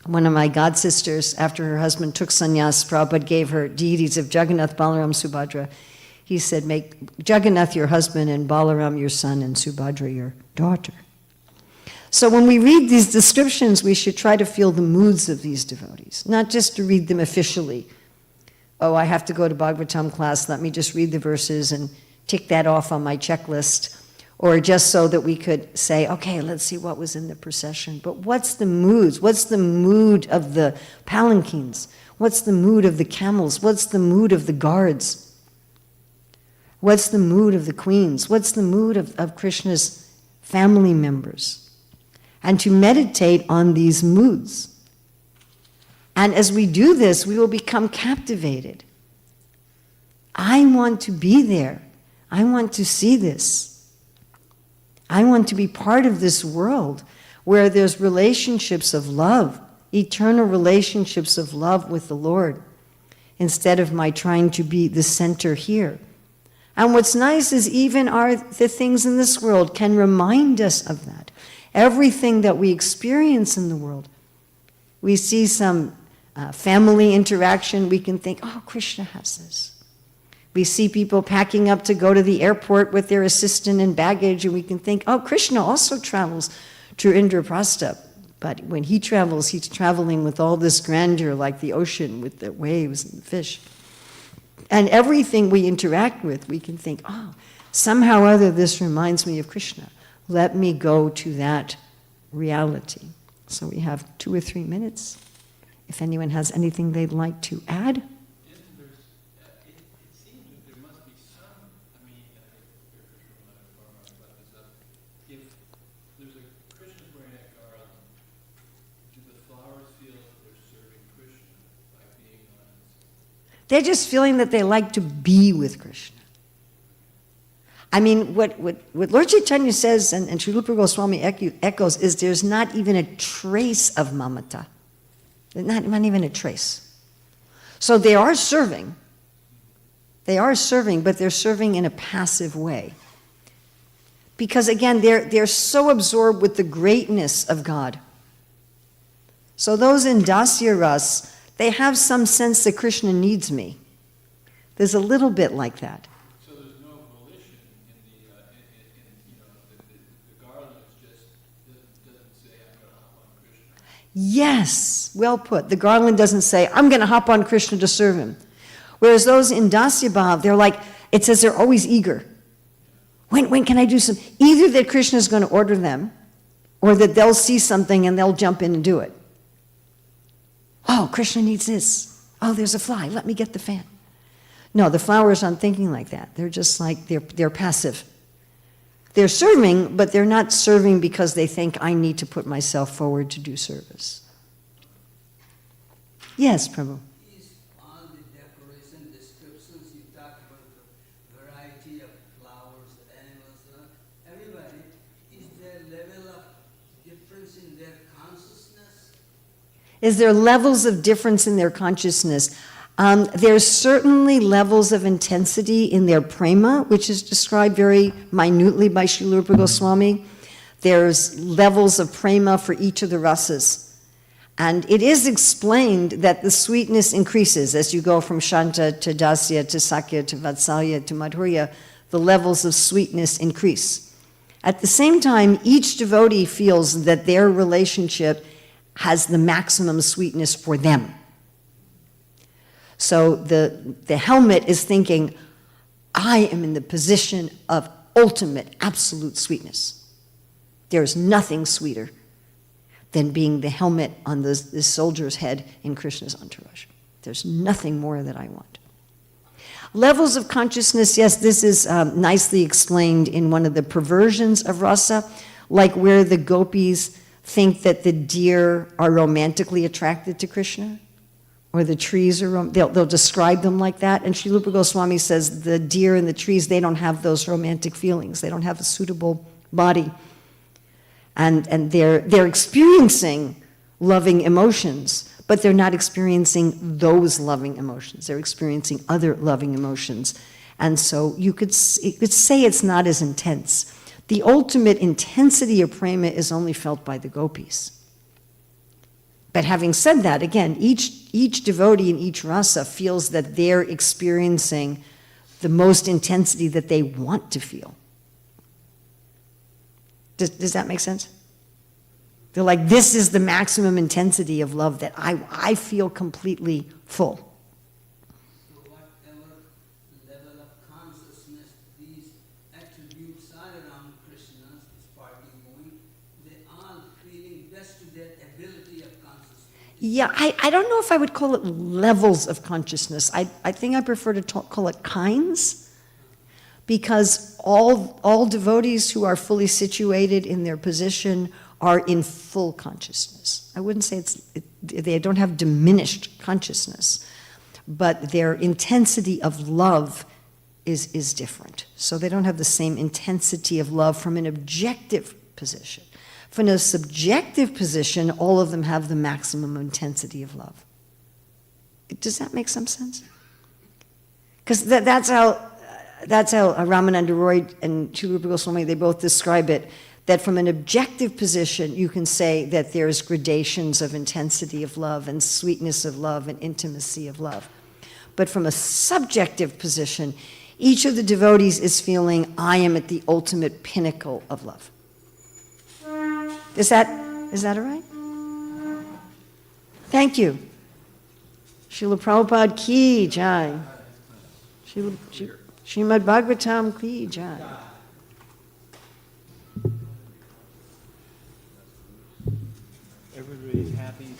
One of my god sisters, after her husband took sannyas, Prabhupada gave her deities of Jagannath, Balaram, Subhadra. He said, make Jagannath your husband and Balaram your son and Subhadra your daughter. So when we read these descriptions, we should try to feel the moods of these devotees, not just to read them officially. Oh, I have to go to Bhagavatam class, let me just read the verses and tick that off on my checklist. Or just so that we could say, okay, let's see what was in the procession. But what's the moods? What's the mood of the palanquins? What's the mood of the camels? What's the mood of the guards? What's the mood of the queens? What's the mood of Krishna's family members? And to meditate on these moods. And as we do this, we will become captivated. I want to be there. I want to see this. I want to be part of this world where there's relationships of love, eternal relationships of love with the Lord, instead of my trying to be the center here. And what's nice is even the things in this world can remind us of that. Everything that we experience in the world, we see some family interaction, we can think, oh, Krishna has this. We see people packing up to go to the airport with their assistant and baggage, and we can think, oh, Krishna also travels to Indraprastha. But when he travels, he's traveling with all this grandeur, like the ocean with the waves and the fish. And everything we interact with, we can think, oh, somehow or other this reminds me of Krishna. Let me go to that reality. So we have 2 or 3 minutes. If anyone has anything they'd like to add. It seems that there must be some, if there's a Krishna wearing a garland, do the flowers feel that they're serving Krishna by being on? They're just feeling that they like to be with Krishna. I mean, what Lord Chaitanya says, and Srila Rupa Goswami echoes, is there's not even a trace of mamata. Not even a trace. So they are serving. They are serving, but they're serving in a passive way. Because again, they're so absorbed with the greatness of God. So those in Dasya Ras, they have some sense that Krishna needs me. There's a little bit like that. So there's no volition in the garland just doesn't say, I'm going to hop on Krishna. Yes, well put. The garland doesn't say, I'm going to hop on Krishna to serve him. Whereas those in Dasya Bhav, they're like, it says they're always eager. When can I do some? Either that Krishna is going to order them, or that they'll see something and they'll jump in and do it. Oh, Krishna needs this. Oh, there's a fly. Let me get the fan. No, the flowers aren't thinking like that. They're just like, they're passive. They're serving, but they're not serving because they think I need to put myself forward to do service. Yes, Prabhu. Is all the decoration descriptions you talk about the variety of flowers, animals, everybody, is there a level of difference in their consciousness? Is there levels of difference in their consciousness? There's certainly levels of intensity in their prema, which is described very minutely by Srila Rupa Goswami. There's levels of prema for each of the rasas. And it is explained that the sweetness increases as you go from Shanta to Dasya to Sakya to Vatsalya to Madhurya. The levels of sweetness increase. At the same time, each devotee feels that their relationship has the maximum sweetness for them. So the helmet is thinking, I am in the position of ultimate, absolute sweetness. There's nothing sweeter than being the helmet on the soldier's head in Krishna's entourage. There's nothing more that I want. Levels of consciousness, yes, this is nicely explained in one of the perversions of rasa, like where the gopis think that the deer are romantically attracted to Krishna, or the trees are, they'll describe them like that. And Srila Rupa Goswami says the deer and the trees, they don't have those romantic feelings. They don't have a suitable body. And they're experiencing loving emotions, but they're not experiencing those loving emotions. They're experiencing other loving emotions. And so you could say it's not as intense. The ultimate intensity of prema is only felt by the gopis. But having said that, again, each devotee in each rasa feels that they're experiencing the most intensity that they want to feel. Does that make sense? They're like, this is the maximum intensity of love that I feel completely full. So whatever level of consciousness these attributes are around Krishna's party going, they all feeling best to their ability of consciousness. Yeah, I don't know if I would call it levels of consciousness. I think I prefer to call it kinds. Because all devotees who are fully situated in their position are in full consciousness. I wouldn't say they don't have diminished consciousness, but their intensity of love is different. So they don't have the same intensity of love from an objective position. From a subjective position, all of them have the maximum intensity of love. Does that make some sense? Because that's how Ramananda Roy and Srila Rupa Goswami, they both describe it, that from an objective position, you can say that there's gradations of intensity of love and sweetness of love and intimacy of love. But from a subjective position, each of the devotees is feeling, I am at the ultimate pinnacle of love. Is that all right? Thank you. Srila Prabhupada ki jai. Srimad Bhagavatam ki jai. Everybody's happy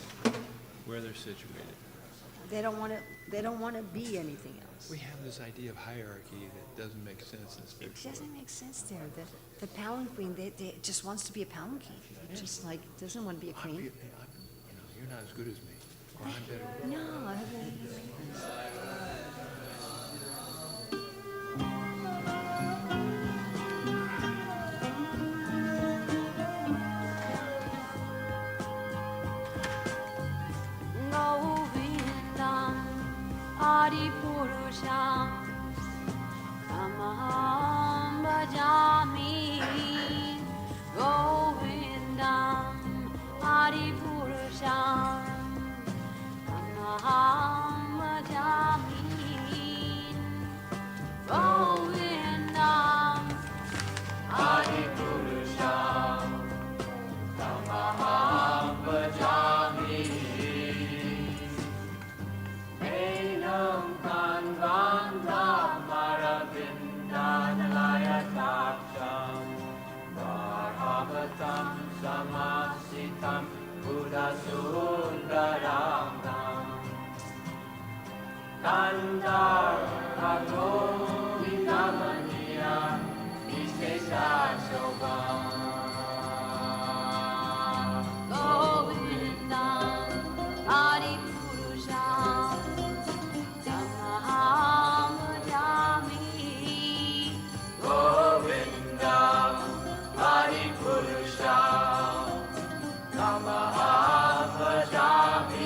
where they're situated. They don't want to be anything else. We have this idea of hierarchy that doesn't make sense in It spiritual. doesn't make sense there. The palanquin, they just wants to be a palanquin. It just like doesn't want to be a queen. You're not as good as me. Or I'm better. No, I haven't. Govindam Adipurusham Tamaham Bhajami Govindam Adipurusham Tamaham Bhajami Govindam Adipurusham Tamaham Bhajami Enam Kanvandam Maravindanalayataksham Varhavatam Samasitam Buddhasundaramam Kandar Kagovidamaniyam Visheshashobham Govindam Adipurusham Tamaham Bhajami Govindam Adipurusham Tamaham Bhajami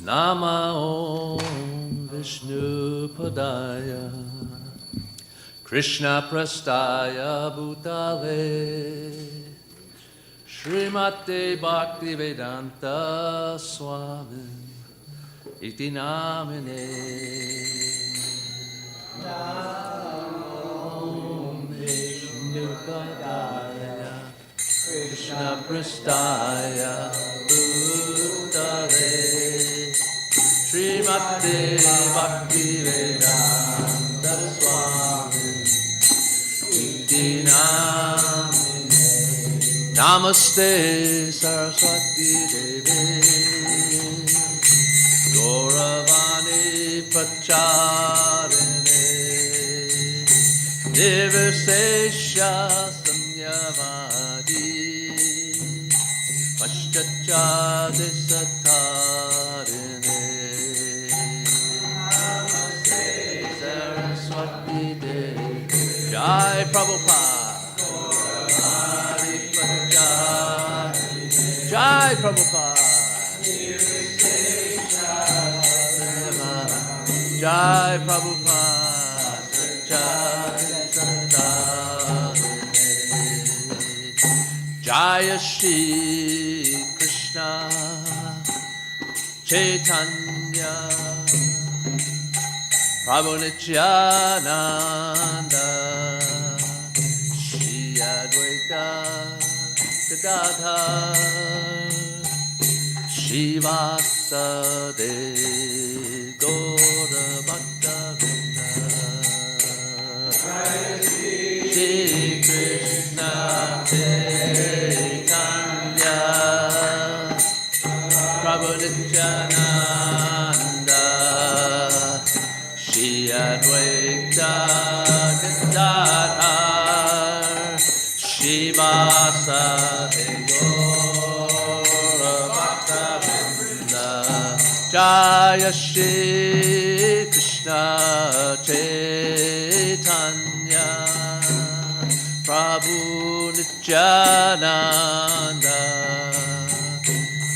Namo Vishnu Padaya Krishna Prastaya Bhutale Srimate Bhaktivedanta Swami Iti Namine Namo Vishnu Padaya Krishna Prastaya Bhutale Srimate Bhaktivedanta Swami Iti Namine Namaste Saraswati Devi Gauravani Pracharine Nirvisesha Samyavadi Paschachade Satarine Namaste Saraswati Devi Jai Prabhupada Jai Prabhupada Jai Prabhupada Jai Shri Krishna Chaitanya Prabhu Nityananda Shri Advaita Gadadhar Shivasade Gaura Bhaktavinda Shri Krishna Chaitanya Prabhu Nityananda Shri Advaita Gadadhar Shivasade Jaya Shri Krishna Chaitanya Prabhu Nityananda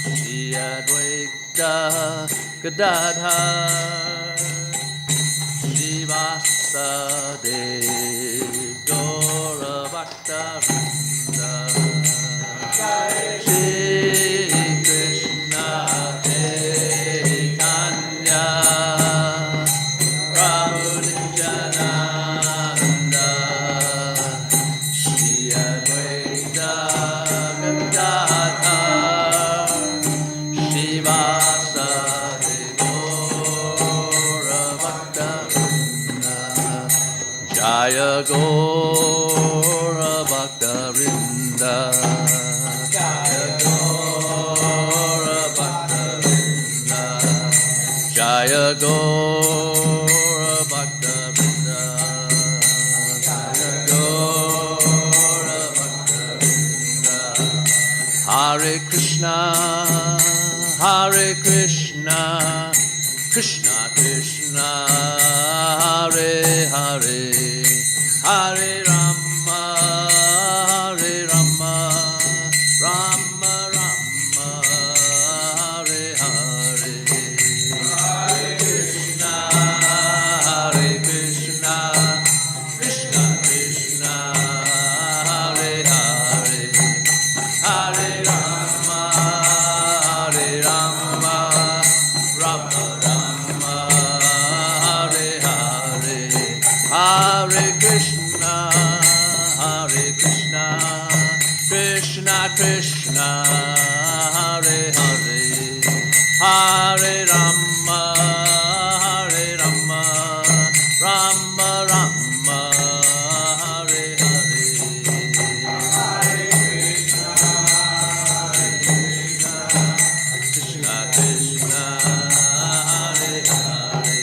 Shri Advaita Gadadhar Shivasade Gaura Bhaktavinda Shri Krishna Jaya Gaura Bhaktavinda Jaya Gaura Bhaktavinda Jaya Gaura Bhaktavinda Jaya Gaura Bhaktavinda Hare Krishna Hare Krishna Krishna Krishna Hare Hare Hare Rama Hare Rama Rama Rama Hare Hare Hare Krishna Hare Krishna Krishna Krishna Hare Hare Hare Rama Hare Rama Rama Rama Hare Hare Hare Krishna Hare Krishna Krishna Krishna Hare Hare Hare Rama Hare Rama Rama Rama Hare Hare Hare Krishna Krishna Krishna Hare Hare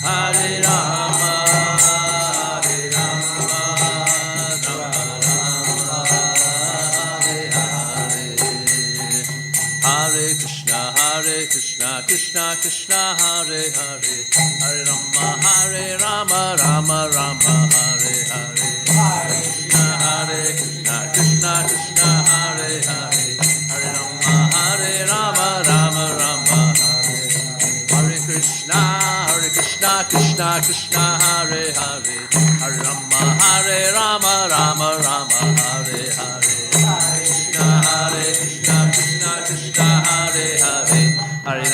Hare Rama Hare Rama Rama Rama Hare Hare Hare Krishna Krishna Krishna Hare Hare Hare Rama Rama Rama Hare Hare Hare Krishna Krishna Krishna Krishna Krishna Hare Hare Hare Rama Rama Rama Hare Hare Krishna Krishna Krishna Hare Hare Hare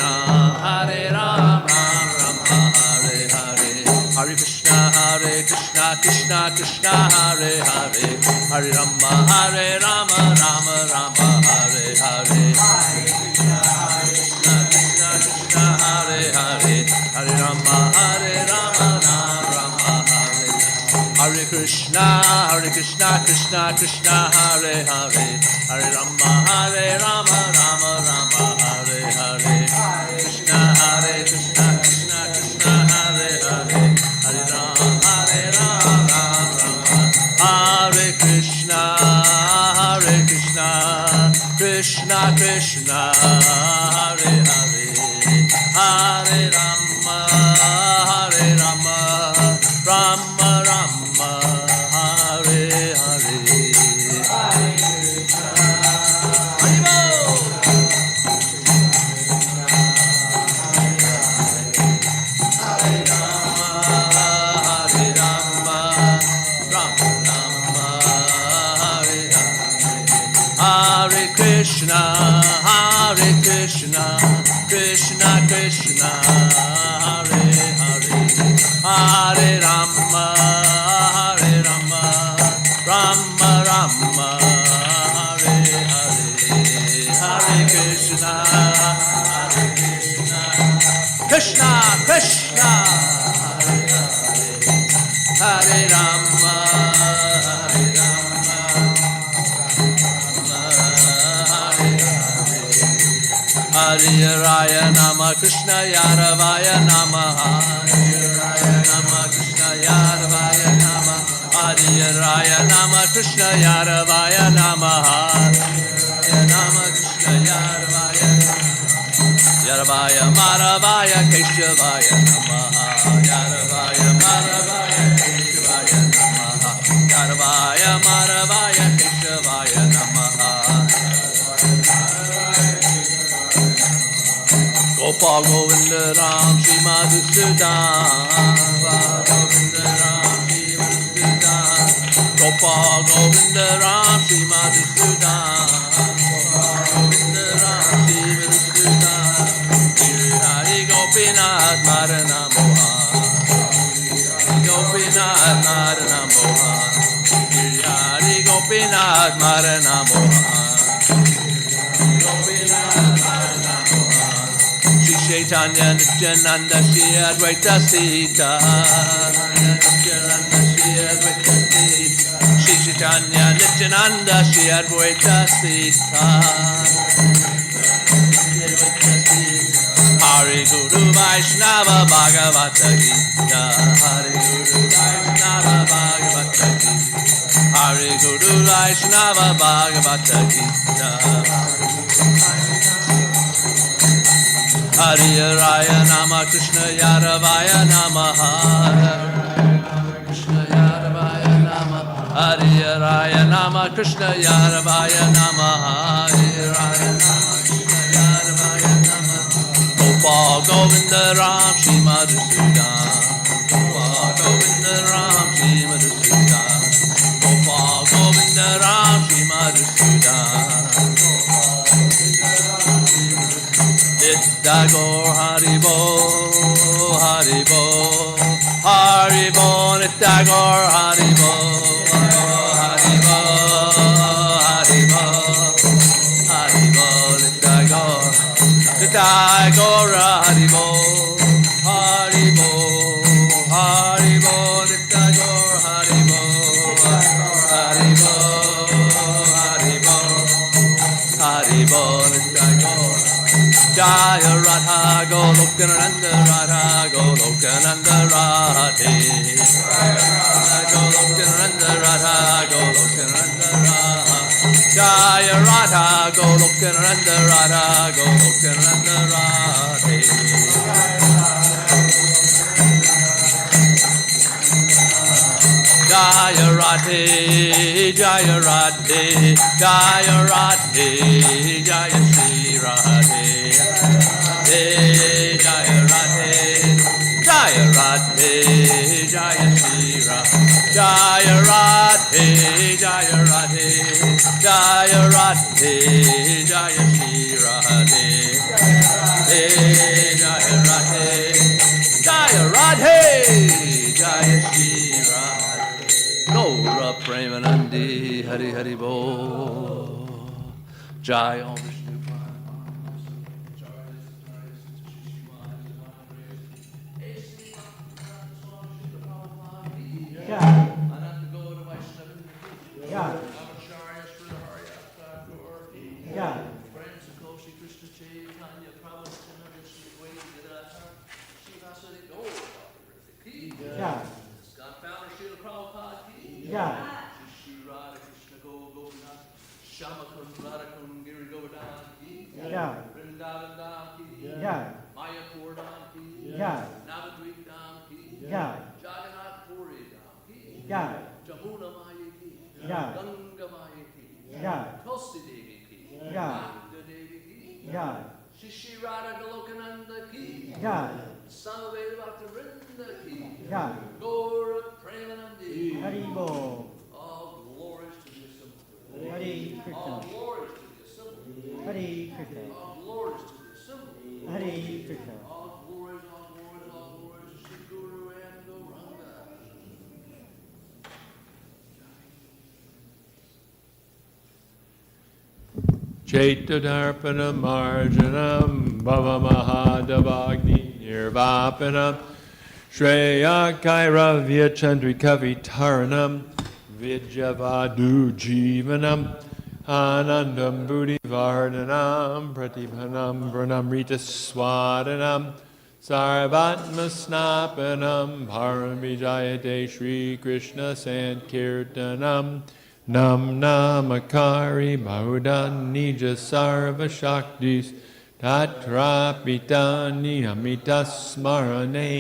Rama Rama Hare Hare Hare Krishna Krishna Krishna Hare Hare Hare Rama Rama Hare Hare Krishna Krishna Hare Hare Hare Rama Rama Hare Hare Krishna Krishna Krishna Hare Hare Hare Rama Rama Hare Hare Krishna Krishna Krishna Hare Hare Hare Rama Hare Krishna Krishna Krishna Hare Hare Hare Rama Rama Rama Hare Hare Krishna Krishna Krishna Hare Hare Hare Rama Rama Rama Hare Hare Hare Krishna Krishna Krishna Hare Rama Hare Raya Nama Krishna Yaravaya Namaha Hare Raya Nama Krishna Yaravaya Namaha Hare Raya Nama Krishna Yaravaya Namaha Hare Nama Krishna Yaravaya Yaravaya Maravaya Keshavaya Namaha Yaravaya Maravaya Keshavaya Namaha Yaravaya Maravaya Keshavaya Namaha Gopal Govinda Ram Shri Madhusudan Govinda Ram Shri Madhusudan Gopal Govinda Ram Shri Madhusudan Govinda Ram Shri Madhusudan Hari Gopinath Marana Mohan Gopinath Marana Mohan Hari Gopinath Marana Mohan Chaitanya Nityananda Shri Advaita Sita Nityananda Shri Advaita Sita Shri Chaitanya Nityananda Shri Advaita Sita Hari Guru Vaishnava Bhagavata Gita Hari Guru Vaishnava Bhagavata Gita Hari Guru Vaishnava Bhagavata Gita Hare Raya Nama Krishna Yaravaya Namaha Krishna Yaravaya Namaha Hare Raya Nama Krishna Yaravaya Namaha Hare Raya Nama Krishna Yaravaya Namaha Gopal Govinda Ram Shri Madhusudan Gopal Govinda Ram Shri Madhusudan Gopal Govinda Ram Shri Madhusudan Nitya Haribo, Haribo, Haribo, Nitya Haribo, Haribo, Haribo, Haribo, Nitya Haribo, Haribo, Haribo, Nitya Haribo, Haribo, Haribo, Haribo, Nitya Jaya Radha Golokananda Radha Golokananda Radhe Golokananda Radha Golokananda Radha Jaya Radha Golokananda Radha Golokananda Radhe Jaya Radhe Jaya Radhe Jaya Radhe Jaya Shri Radhe Jaya Radhe Jaya Radhe Jaya Radhe, Jaya Radhe, Jaya Radhe, Jaya Shri Radhe, Jaya Radhe, Jaya Radhe, Jaya Shri Radhe. Gaura Premanandi, Hari Hari Bo, Jai Om Vishnu Scott founder Srila Prabhupada ki. Shri Radha Krishna Govinda, Shamakun Radhakun Giri Govardhan ki. Vrindavan Dham ki. Mayapur Dham ki. Navadvip Dham ki. Jagannath Puri Dham ki. Jamuna Maya ki. Ganga Maya ki. Tulsi Devi ki. Ganga Devi ki. Shri Radha Golokananda ki. Samaveda Bhakta Vrinda ki. Gaura Premanandi. Haribo. All glories to the assembly. Hare Krishna. All glories to the assembly. Hare Krishna. All glories to the assembly. Hare Krishna. All glories to Sri Guru and Gauranga. Chaitadarpanam Marjanam Bhava Mahadavagni Nirvapanam Shreya Kairavya Chandrikavitaranam Vidyavadu Jivanam Anandam Buddhi Vardhanam Pratibhanam Vranamrita Swadanam Sarvatma Snapanam Paramijayate Shri Krishna Sankirtanam Nam Namakari Baudan Nija Sarva Shaktis Tatrapitani Amita Smarane